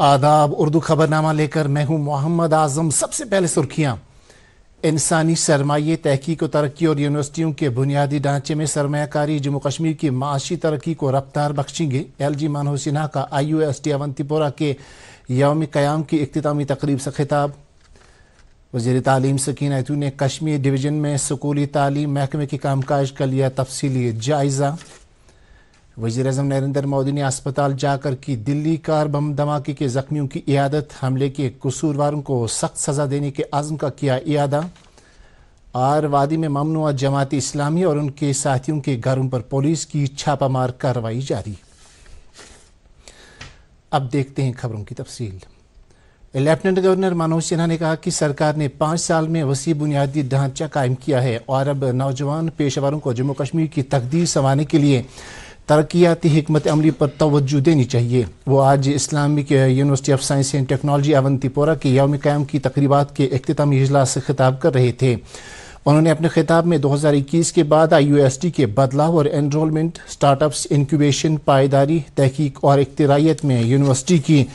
आदाब। उर्दू खबरनामा लेकर मैं हूं मोहम्मद आजम। सबसे पहले सुर्खियां। इंसानी सरमाये, तहकीक व तरक्की और यूनिवर्सिटियों के बुनियादी ढांचे में सरमायाकारी जम्मू कश्मीर की माशी तरक्की को रफ्तार बख्शेंगे। LG मनोहर सिन्हा का IUST अवंतीपोरा के यौम क़याम की इख्तितामी तकरीब से खिताब। वज़ीर तालीम सकीना ऐतू ने कश्मीर डिवीज़न में स्कूली तालीम महकमे के कामकाज का लिया तफसीली जायज़ा। वज़ीर-ए-आज़म नरेंद्र मोदी ने अस्पताल जाकर की दिल्ली कार बम धमाके के जख्मियों की इयादत। हमले के कसूरवारों को सख्त सज़ा देने के आज़म का किया इयादा। और वादी में ममनुआ जमात इस्लामी और उनके साथियों के घरों पर पुलिस की छापामार कार्रवाई जारी। अब देखते हैं खबरों की तफसील। लेफ्टिनेंट गवर्नर मनोहर सिन्हा ने कहा कि सरकार ने 5 साल में वसी बुनियादी ढांचा कायम किया है और अब नौजवान पेशेवरों को जम्मू कश्मीर की तकदीर संवारने के लिए तरक्याती हिकमत अमली पर तवज्जो देनी चाहिए। वो आज Islamic university of science and technology Awantipora के यौम क़याम की तकरीबात के इख्तितामी इजलास से खिताब कर रहे थे। उन्होंने अपने खिताब में 2021 के बाद IUST के बदलाव और एनरोलमेंट, स्टार्टअप्स, इंक्यूबेशन, पायदारी, तहकीक और इख्तिराइयत में यूनिवर्सिटी की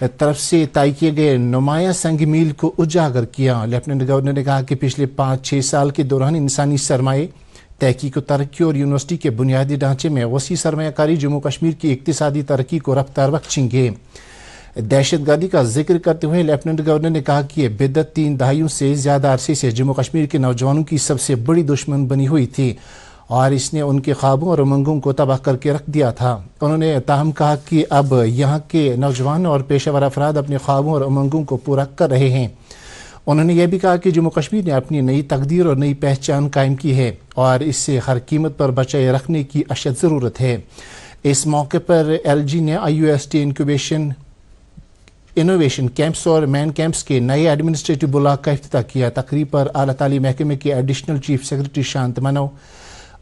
तरफ से तय किए गए नुमाया संग मील को उजागर किया। लेफ्टिनेंट गवर्नर ने कहा कि पिछले 5-6 साल के दौरान इंसानी सरमाए, तहकीक तरक्की और यूनिवर्सिटी के बुनियादी ढांचे में वसी सरमायाकारी जम्मू कश्मीर की इक्तिसादी तरक्की को रफ्तार बख्शेंगे। दहशतगर्दी का जिक्र करते हुए लेफ्टिनेंट गवर्नर ने कहा कि ये बिद्दत 3 दहाइयों से ज्यादा अरसे से जम्मू कश्मीर के नौजवानों की सबसे बड़ी दुश्मन बनी हुई थी और इसने उनके ख्वाबों और उमंगों को तबाह करके रख दिया था। उन्होंने ताहम कहा कि अब यहाँ के नौजवान और पेशेवर अफराद अपने ख्वाबों और उमंगों को पूरा कर रहे हैं। उन्होंने यह भी कहा कि जम्मू कश्मीर ने अपनी नई तकदीर और नई पहचान कायम की है और इससे हर कीमत पर बचाए रखने की अशद ज़रूरत है। इस मौके पर LG ने IUST इनोवेशन कैंप्स और मैन कैंप्स के नए एडमिनिस्ट्रेटिव ब्लॉक का इफ्तिताह किया। तकरीब पर आला तालीम महकमे के additional chief secretary Shant Manu,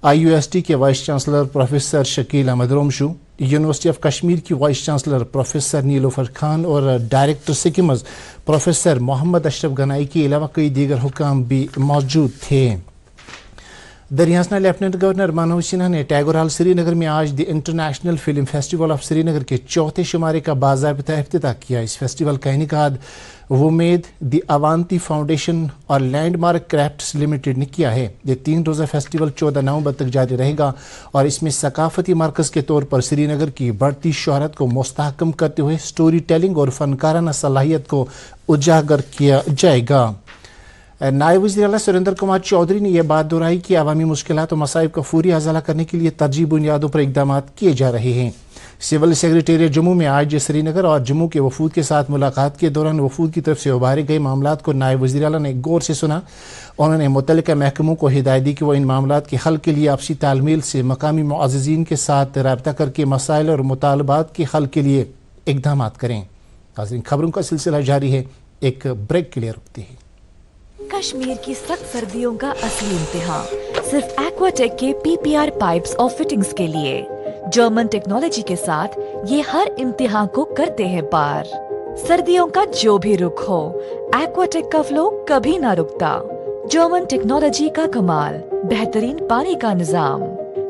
IUST के vice chancellor professor Shakeel Ahmad Romshoo, university of Kashmir की vice chancellor professor Nilofer Khan और director SKIMS professor Mohammad Ashraf Ganai के अलावा कई दीगर हुकाम भी मौजूद थे। दरियासना लेफ्टिनेंट गवर्नर मनोहर सिन्हा ने टैगोर हॉल श्रीनगर में आज the international film festival of Srinagar के 4थे शुमारे का बाज़ाबिता इफ्तिताह किया। इस फेस्टिवल का इनेकाद वुमेद, द अवांती फाउंडेशन और लैंडमार्क क्राफ्ट्स लिमिटेड ने किया है। ये 3 रोज़ा फेस्टिवल 14 नवंबर तक जारी रहेगा और इसमें सकाफती मरकज़ के तौर पर श्रीनगर की बढ़ती शोहरत को मुस्तहकम करते हुए स्टोरी टेलिंग और फनकाराना सलाहियत को उजागर किया जाएगा। नायब वज़ीर आला सुरेंद्र कुमार चौधरी ने यह बात दोहराई कि अवामी मुश्किलात और मसाइब का फौरी अज़ला करने के लिए तरजीह बुनियादों पर इक़दाम किए जा रहे हैं। सिविल सेक्रेटेरिएट जम्मू में आज श्रीनगर और जम्मू के वफूद के साथ मुलाकात के दौरान वफूद की तरफ से उभारे गए मामलात को नायब वज़ीर आला ने गौर से सुना। उन्होंने मुतल्लिका महकमों को हिदायत दी कि वह इन मामलात के हल के लिए आपसी तालमेल से मकामी मुअज़्ज़िज़ीन के साथ राब्ता करके मसाइल और मुतालबात के हल के लिए इक़दाम करें। नाज़रीन, खबरों का सिलसिला जारी है, एक ब्रेक के लिए रुकते हैं। कश्मीर की सख्त सर्दियों का असली इम्तिहान सिर्फ एक्वाटेक के PPR पाइप्स और फिटिंग्स के लिए। जर्मन टेक्नोलॉजी के साथ ये हर इम्तिहान को करते हैं पार। सर्दियों का जो भी रुख हो, एक्वाटेक का फ्लो कभी ना रुकता। जर्मन टेक्नोलॉजी का कमाल, बेहतरीन पानी का निजाम,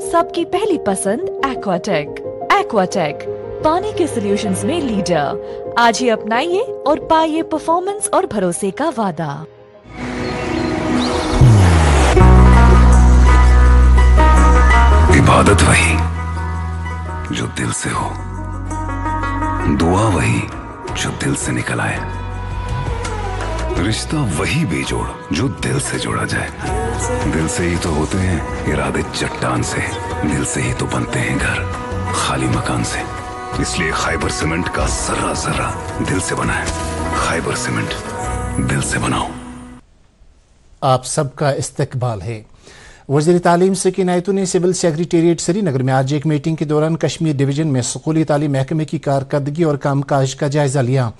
सबकी पहली पसंद एक्वाटेक। एक्वाटेक पानी के सॉल्यूशंस में लीडर। आज ही अपनाइए और पाइए परफॉर्मेंस और भरोसे का वादा। इबादत वही जो दिल से हो, दुआ वही जो दिल से निकल आए, रिश्ता वही बेजोड़ जो दिल से जोड़ा जाए। दिल से ही तो होते हैं इरादे चट्टान से, दिल से ही तो बनते हैं घर खाली मकान से। इसलिए खैबर सीमेंट का जर्रा जर्रा दिल से बना है। खैबर सीमेंट, दिल से बनाओ। आप सबका इस्तकबाल है। वज़ीर तालीम सकीना ऐतू ने सिविल सेक्रेटेरिएट श्रीनगर में आज एक मीटिंग के दौरान कश्मीर डिवीज़न में स्कूली तालीम महकमे की कारकर्दगी और कामकाज का जायज़ा लिया।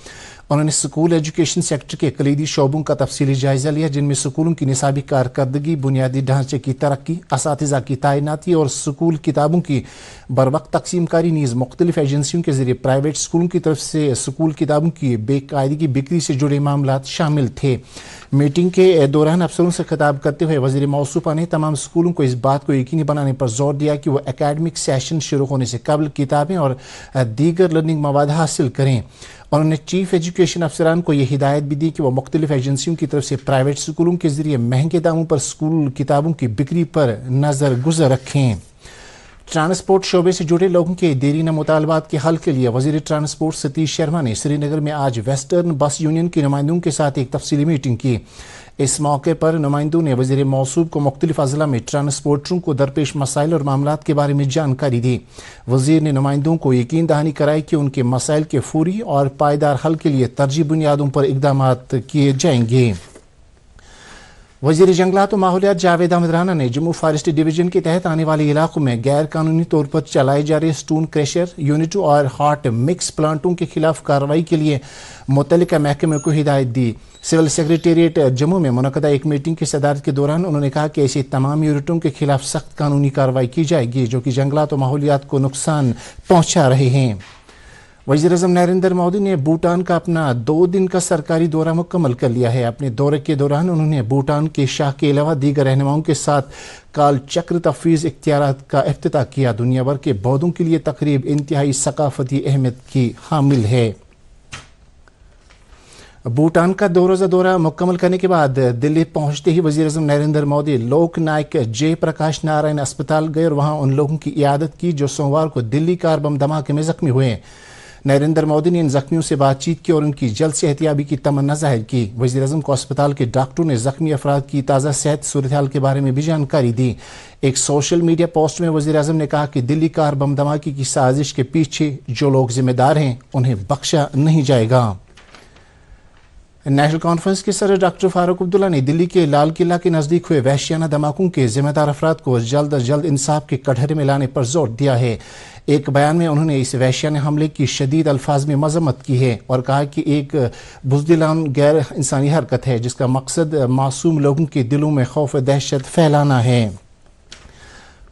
उन्होंने स्कूल एजुकेशन सेक्टर के कलीदी शोबों का तफसीली जायज़ा लिया, जिनमें स्कूलों की निसाबी कारकर्दगी, बुनियादी ढांचे की तरक्की, असातिज़ा की तैनाती और स्कूल किताबों की बरवक्त तकसीम कारी नीज़ मुख्तलिफ एजेंसियों के जरिए प्राइवेट स्कूलों की तरफ से स्कूल किताबों की बेकायदगी बिक्री से जुड़े मामलात शामिल थे। मीटिंग के दौरान अफसरों से खिताब करते हुए वज़ीर मौसूफ़ा ने तमाम स्कूलों को इस बात को यकीनी बनाने पर जोर दिया कि वह एकेडमिक सेशन शुरू होने से कबल किताबें और दीगर लर्निंग मवाद हासिल करें। उन्होंने चीफ एजुकेशन अफसरान को यह हिदायत भी दी कि वह मुख्तलिफ एजेंसियों की तरफ से प्राइवेट स्कूलों के जरिए महंगे दामों पर स्कूल किताबों की बिक्री पर नजर गुजर रखें। ट्रांसपोर्ट शोबे से जुड़े लोगों के देरीना मुतालबात के हल के लिए वजीर ट्रांसपोर्ट सतीश शर्मा ने श्रीनगर में आज वेस्टर्न बस यूनियन के नुमाइंदों के साथ एक तफसीली मीटिंग की। इस मौके पर नुमाइंदों ने वजीर मौसूब को मुख्तलिफ अजला में ट्रांसपोर्टरों को दरपेश मसाइल और मामलात के बारे में जानकारी दी। वजीर ने नुमाइंदों को यकीन दहानी कराई कि उनके मसाइल के फौरी और पायदार हल के लिए तरजीह बुनियादों पर इकदाम किए जाएंगे। वजीर जंगलात और माहौलियात जावेद अहमद राना ने जम्मू फॉरेस्ट डिवीजन के तहत आने वाले इलाकों में गैर कानूनी तौर पर चलाए जा रहे स्टोन क्रशर यूनिटों और हॉट मिक्स प्लांटों के खिलाफ कार्रवाई के लिए मुतल्लिका महकमे को हिदायत दी। सिविल सेक्रेटेरिएट जम्मू में मुनक़दा एक मीटिंग की सदारत के दौरान उन्होंने कहा कि ऐसे तमाम यूनिटों के खिलाफ सख्त कानूनी कार्रवाई की जाएगी जो कि जंगलात और माहौलियात को नुकसान पहुँचा रहे हैं। वज़ीर-ए-आज़म नरेंद्र मोदी ने भूटान का अपना 2 दिन का सरकारी दौरा मुकम्मल कर लिया है। अपने दौरे के दौरान उन्होंने भूटान के शाह के अलावा दीगर रहनुमाओं के साथ काल चक्र तफवीज़ इख्तियारात का इफ्तिताह किया। दुनिया भर के बौद्धों के लिए तकरीब इंतहाई सकाफती अहमियत की हामिल है। भूटान का 2 रोज़ा दौरा मुकम्मल करने के बाद दिल्ली पहुंचते ही वज़ीर-ए-आज़म नरेंद्र मोदी लोक नायक जय प्रकाश नारायण अस्पताल गए और वहां उन लोगों की इयादत की जो सोमवार को दिल्ली कार बम धमाके में जख्मी हुए। नरेंद्र मोदी ने इन जख्मियों से बातचीत की और उनकी जल्द सेहतियाबी की तमन्ना जाहिर की। वज़ीर-ए-आज़म को अस्पताल के डॉक्टरों ने जख्मी अफराद की ताज़ा सेहत सूरत हाल के बारे में भी जानकारी दी। एक सोशल मीडिया पोस्ट में वज़ीर-ए-आज़म ने कहा कि दिल्ली कार बम धमाके की साजिश के पीछे जो लोग जिम्मेदार हैं उन्हें बख्शा नहीं जाएगा। नेशनल कॉन्फ्रेंस के सदर डॉक्टर फारूक अब्दुल्ला ने दिल्ली के लाल किला के नजदीक हुए वहशियाना धमाकों के जिम्मेदार अफराद को जल्द अज जल्द इंसाफ के कटहरे में लाने पर जोर दिया है। एक बयान में उन्होंने इस वहशियाना हमले की शदीद अल्फाज में मजम्मत की है और कहा कि एक बुज़दिलान गैर इंसानी हरकत है जिसका मकसद मासूम लोगों के दिलों में खौफ दहशत फैलाना है।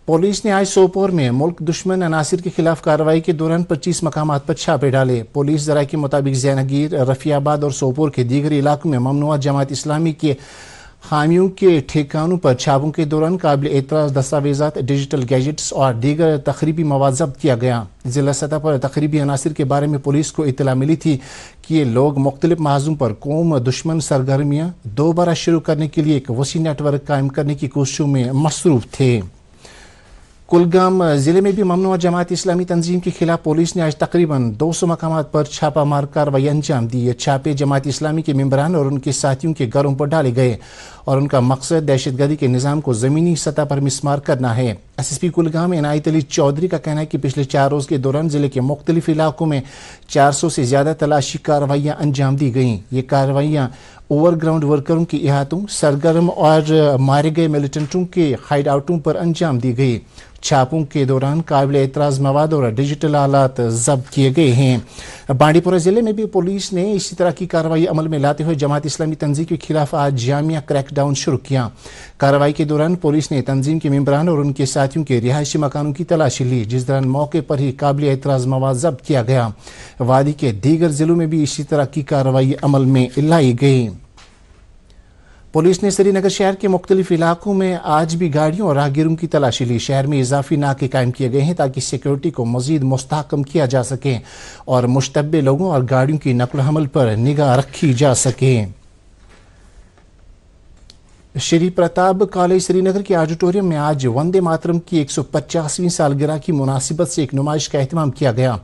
पुलिस ने आज सोपोर में मुल्क दुश्मन अनासिर के खिलाफ कार्रवाई के दौरान 25 मकामात पर छापे डाले। पुलिस जरा के मुताबिक जैनगीर, रफियाबाद और सोपोर के दीगर इलाकों में ममनुआ जमात इस्लामी के हामियों के ठिकानों पर छापों के दौरान काबिल एतराज़ दस्तावेजात, डिजिटल गैजेट्स और दीगर तखरीबी मवाद जब्त किया गया। जिला सतह पर तखरीबी अनासिर के बारे में पुलिस को इत्तला मिली थी कि ये लोग मुख्तलिफ महाजों पर कौम दुश्मन सरगर्मियाँ दोबारा शुरू करने के लिए एक वसी नेटवर्क कायम करने की कोशिशों में मसरूफ थे। कुलगाम जिले में भी ममनुआ जमात इस्लामी तंजीम के खिलाफ पुलिस ने आज तकरीबन 200 मकामात पर छापा मार कार्रवाई अंजाम दी। ये छापे जमात इस्लामी के मेंबरान और उनके साथियों के घरों पर डाले गए और उनका मकसद दहशतगर्दी के निज़ाम को ज़मीनी सतह पर मिसमार करना है। SSP कुलगाम इनायत अली चौधरी का कहना है कि पिछले 4 रोज़ के दौरान जिले के मुख्तलिफ इलाकों में 400 से ज़्यादा तलाशी कार्रवाइयाँ अंजाम दी गईं। ये कार्रवाइयाँ ओवरग्राउंड वर्करों के इहातों, सरगर्म और मारे गए मिलिटेंटों के हाइड आउटों पर अंजाम दी गई। छापों के दौरान काबिल एतराज़ मवाद और डिजिटल आलात जब्त किए गए हैं। बांडीपुरा जिले में भी पुलिस ने इसी तरह की कार्रवाई अमल में लाते हुए जमात इस्लामी तंजीम के खिलाफ आज जामिया क्रैकडाउन शुरू किया। कार्रवाई के दौरान पुलिस ने तंजीम के मेंबरान और उनके साथियों के रिहायशी मकानों की तलाशी ली, जिस दौरान मौके पर ही काबिल एतराज़ मवाद जब्त किया गया। वादी के दीगर जिलों में भी इसी तरह की कार्रवाई अमल में लाई गई। पुलिस ने श्रीनगर शहर के मुख्तलिफ इलाकों में आज भी गाड़ियों और राहगीरों की तलाशी ली। शहर में इजाफी नाके कायम किए गए हैं ताकि सिक्योरिटी को मजीद मुस्तहकम किया जा सके और मुश्तबे लोगों और गाड़ियों की नकल हमल पर निगाह रखी जा सके। श्री प्रताप कॉलेज श्रीनगर के ऑडिटोरियम में आज वंदे मातरम की 150वीं सालगिरह की मुनासिबत से एक नुमाइश का एहतमाम किया गया।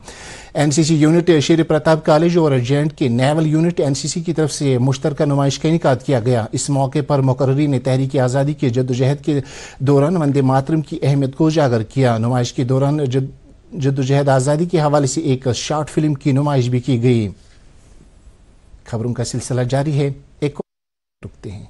NCC unit Shri Pratap college और जेएंड के नेवल यूनिट NCC की तरफ से मुश्तरका नुमाइश का इनेकाद किया गया। इस मौके पर मुकर्रिरीन ने तहरीक आज़ादी के जद्दोजहद के दौरान वंदे मातरम की अहमियत को उजागर किया। नुमाइश के दौरान जद्दोजहद आज़ादी के हवाले से एक शॉर्ट फिल्म की नुमाइश भी की गई। खबरों का सिलसिला जारी है, एक रुकते हैं।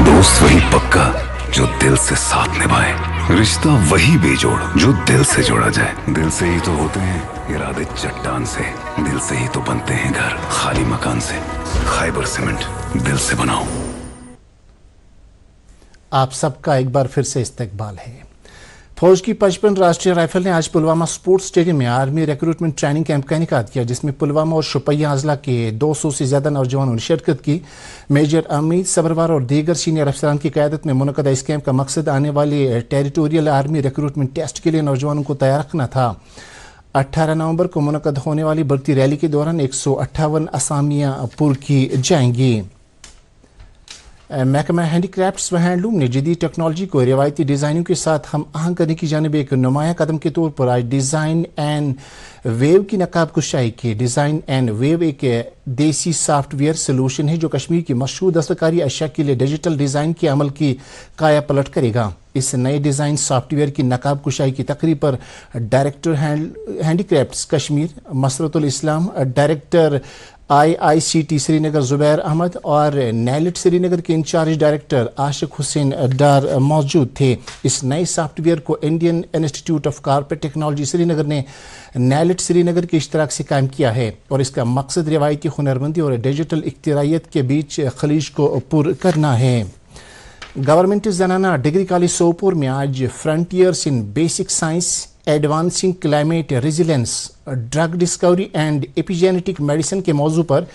दोस्त वही पक्का जो दिल से साथ निभाए, रिश्ता वही बेजोड़ जो दिल से जोड़ा जाए। दिल से ही तो होते हैं इरादे चट्टान से, दिल से ही तो बनते हैं घर खाली मकान से। खाइबर सीमेंट, दिल से बनाओ। आप सबका एक बार फिर से इस्तकबाल है। फौज की 55 राष्ट्रीय राइफल ने आज पुलवामा स्पोर्ट्स स्टेडियम में आर्मी रिक्रूटमेंट ट्रेनिंग कैंप का इनेकाद किया, जिसमें पुलवामा और शोपियां अजला के 200 से ज्यादा नौजवानों ने शिरकत की। मेजर अमीद सबरवार और दीगर सीनियर अफसरान की क़यादत में मुनक़दा इस कैंप का मकसद आने वाले टेरिटोरियल आर्मी रिक्रूटमेंट टेस्ट के लिए नौजवानों को तैयार रखना था। 18 नवंबर को मुनक़द होने वाली बढ़ती रैली के दौरान 158 असामियां पुर की जाएंगी। महकमा हैंडीक्राफ्ट्स व हैंडलूम ने जदीद टेक्नोलॉजी को रिवायती डिज़ाइनों के साथ हम आहंग करने की जानिब एक नुमाया कदम के तौर पर आज डिज़ाइन एंड वेव की नकाब कुशाई की। डिज़ाइन एंड वेव एक देसी सॉफ्टवेयर सोल्यूशन है जो कश्मीर की मशहूर दस्तकारी अशिया के लिए डिजिटल डिज़ाइन के अमल की काया पलट करेगा। इस नए डिज़ाइन सॉफ्टवेयर की नकाब कुशाई की तकरीब पर डायरेक्टर हैंडीक्राफ्ट्स कश्मीर मसरतुल इस्लाम, डायरेक्टर IICT श्रीनगर जुबैर अहमद और नैलिट श्रीनगर के इंचार्ज डायरेक्टर आशिक हुसैन डार मौजूद थे। इस नए सॉफ्टवेयर को Indian institute of carpet technology Srinagar ने नैलिट श्रीनगर के इश्तराक से कायम किया है और इसका मकसद रिवायती हुनरमंदी और डिजिटल इख्तियारियत के बीच खलीज को पुर करना है। गवर्नमेंट जनाना डिग्री कॉलेज सोपोर में आज frontiers in basic science, advancing climate resilience, drug discovery and epigenetic medicine के मौजू पर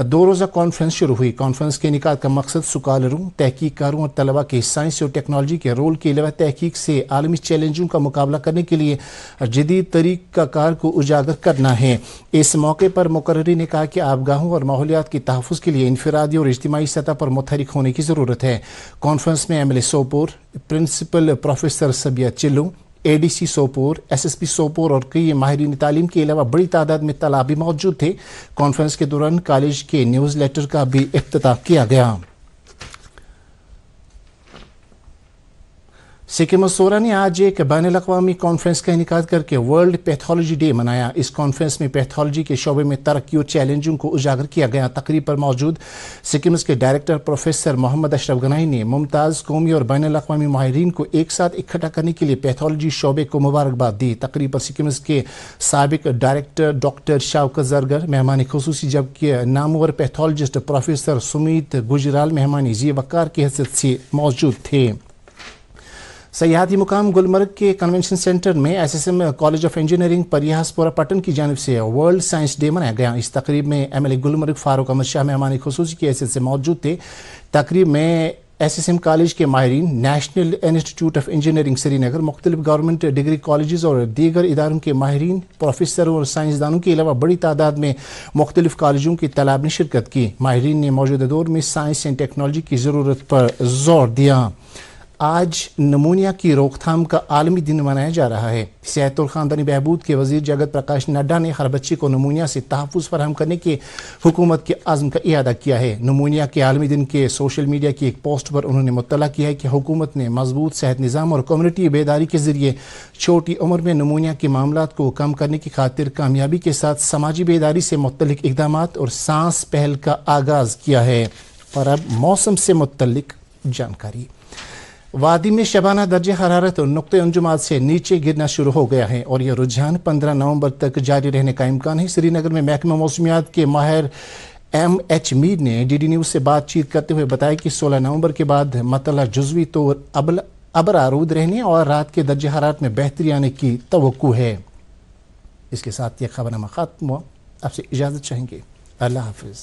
2 रोज़ा कॉन्फ्रेंस शुरू हुई। कॉन्फ्रेंस के इनेकाद का मकसद स्कॉलरों, तहकीकारों और तलबा के साइंस और टेक्नोलॉजी के रोल के अलावा तहकीक से आलमी चैलेंजों का मुकाबला करने के लिए जदीद तरीक़ाकार को उजागर करना है। इस मौके पर मुकर्रिरीन ने कहा कि आबगाहों और माहौलियात के तहफ़्फ़ुज़ के लिए इनफरादी और इज्तिमाई सतह पर मुतहरिक होने की ज़रूरत है। कॉन्फ्रेंस में MLA सोपोर, प्रिंसिपल प्रोफेसर सबिया चिल्लू, ADC सोपोर, SSP सोपोर और कई माहिरीन तालीम के अलावा बड़ी तादाद में तलाबी मौजूद थे। कॉन्फ्रेंस के दौरान कॉलेज के न्यूज़ लेटर का भी इफ्तिताह किया गया। सिक्किम और सोरा ने आज एक बैनुल-अक़वामी कॉन्फ्रेंस का इनेकाद करके वर्ल्ड पैथोलॉजी डे मनाया। इस कॉन्फ्रेंस में पैथोलॉजी के शोबे में तरक्की और चैलेंजों को उजागर किया गया। तकरीब पर मौजूद सिक्किम के डायरेक्टर प्रोफेसर मोहम्मद अशरफ गनाई ने मुमताज़ कौमी और बैनुल-अक़वामी माहिरीन को एक साथ इकट्ठा करने के लिए पैथोलॉजी शोबे को मुबारकबाद दी। तकरीब पर सिक्किम के साबिक डायरेक्टर डॉक्टर शौकत ज़रगर मेहमान खुसूसी, जबकि नामवर पैथोलॉजिस्ट प्रोफेसर सुमीत गुजराल मेहमान जी वक़ार की हैसियत से मौजूद थे। सयाहती मुकाम गुलमर्ग के कन्वेंशन सेंटर में SSM college of engineering Parihaspora Pattan की जानिब से वर्ल्ड साइंस डे मनाया गया। इस तकरीब में MLA गुलमर्ग फारूक अहमद शाह मेहमान खुसूसी की हैसियत से मौजूद थे। तकरीब में SSM कॉलेज के माहिरीन, national institute of engineering Srinagar, मुख्तलिफ गवर्नमेंट डिग्री कॉलेजेस और दीगर इदारों के माहिरीन, प्रोफेसरों और साइंसदानों के अलावा बड़ी तादाद में मुख्तलिफ कॉलेजों की तलाब ने शिरकत की। माहिरीन ने मौजूदा दौर में साइंस एंड टेक्नोलॉजी की ज़रूरत पर जोर दिया। आज नमूनिया की रोकथाम का आलमी दिन मनाया जा रहा है। सेहत और ख़ानदानी बहबूद के वज़ीर जगत प्रकाश नड्डा ने हर बच्चे को नमूनिया से तहफ़्फ़ुज़ फराहम करने के हुकूमत के आज़म का इयादा किया है। नमूनिया के आलमी दिन के सोशल मीडिया की एक पोस्ट पर उन्होंने मुत्तला किया है कि हुकूमत ने मजबूत सेहत निज़ाम और कम्युनिटी बेदारी के ज़रिए छोटी उम्र में नमूनिया के मामलात को कम करने की खातिर कामयाबी के साथ समाजी बेदारी से मुत्तलिक इक़दामात और सांस पहल का आगाज़ किया है। और अब मौसम से मुत्तलिक जानकारी। वादी में शबाना दर्ज हरारत नुक्ते अंजुमात से नीचे गिरना शुरू हो गया है और यह रुझान 15 नवंबर तक जारी रहने का इम्कान है। श्रीनगर में महकमा मौसमियात के माहिर MH मीर ने DD न्यूज़ से बातचीत करते हुए बताया कि 16 नवंबर के बाद मतला जुज़वी तौर अबर आरूद रहने और रात के दर्ज हरारत में बेहतरी आने की तवक्कु है। इसके साथ ये खबरनामा खत्म हुआ। आपसे इजाज़त चाहेंगे। अल्लाह हाफिज़।